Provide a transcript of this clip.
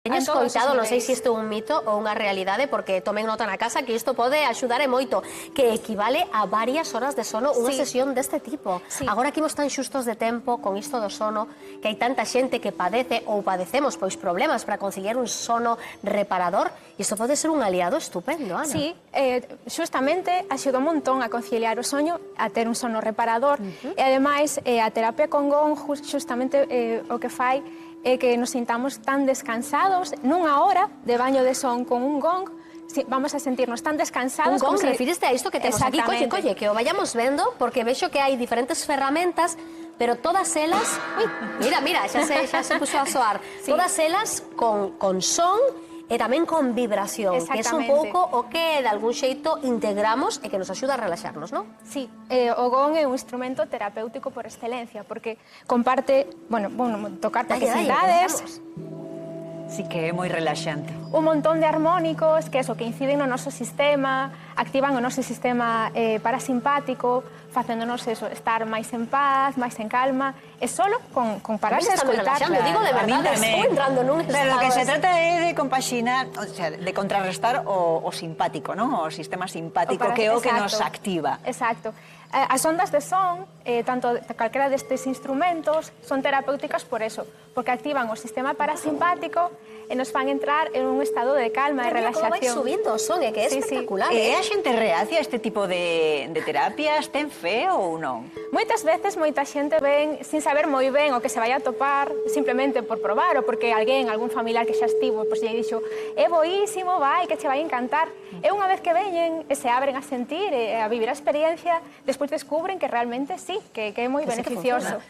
Teño escoitado, non sei se isto é un mito ou unha realidade, porque tomen nota na casa que isto pode axudar e moito, que equivale a varias horas de sono unha sesión deste tipo. Agora que imos tan xustos de tempo con isto do sono, que hai tanta xente que padece ou padecemos pois problemas para conseguir un sono reparador, isto pode ser un aliado estupendo, Ana. Sí, xustamente axuda un montón a conciliar o soño, a ter un sono reparador, e ademais a terapia con gong xustamente o que fai é que nos sintamos tan descansados nunha hora de baño de son con un gong, vamos a sentirnos tan descansados. Un gong, refiriste a isto que temos aquí, colle, que o vayamos vendo, porque vexo que hai diferentes ferramentas, pero todas elas, mira, xa se puxo a soar, todas elas con son e tamén con vibración, que é un pouco o que de algún xeito integramos e que nos axuda a relaxarnos, non? Sí, o gong é un instrumento terapéutico por excelencia, porque comparte, tocar toxicidades, sí que é moi relaxante. Un montón de armónicos que inciden no noso sistema, activan o noso sistema parasimpático, facéndonos estar máis en paz, máis en calma, e solo con pararse a escoitar. Eu digo de verdade, estou entrando nun estado... Pero o que se trata é de compaxinar, o sea, de contrarrestar o simpático, non? O sistema simpático, que é o que nos activa. Exacto. As ondas de son, tanto calquera destes instrumentos, son terapéuticas por eso, porque activan o sistema parasimpático e nos fan entrar en un estado de calma e relaxación. Como vai subindo o son, é que é espectacular. E a xente reacia a este tipo de terapias? Ten fe ou non? Moitas veces, moita xente ven sin saber moi ben o que se vai a topar, simplemente por probar, ou porque algún familiar que xa estivo, pois lle dixo, é boísimo, vai, que che vai encantar. E unha vez que veñen e se abren a sentir e a vivir a experiencia, despois descubren que realmente sí, que é moi beneficioso.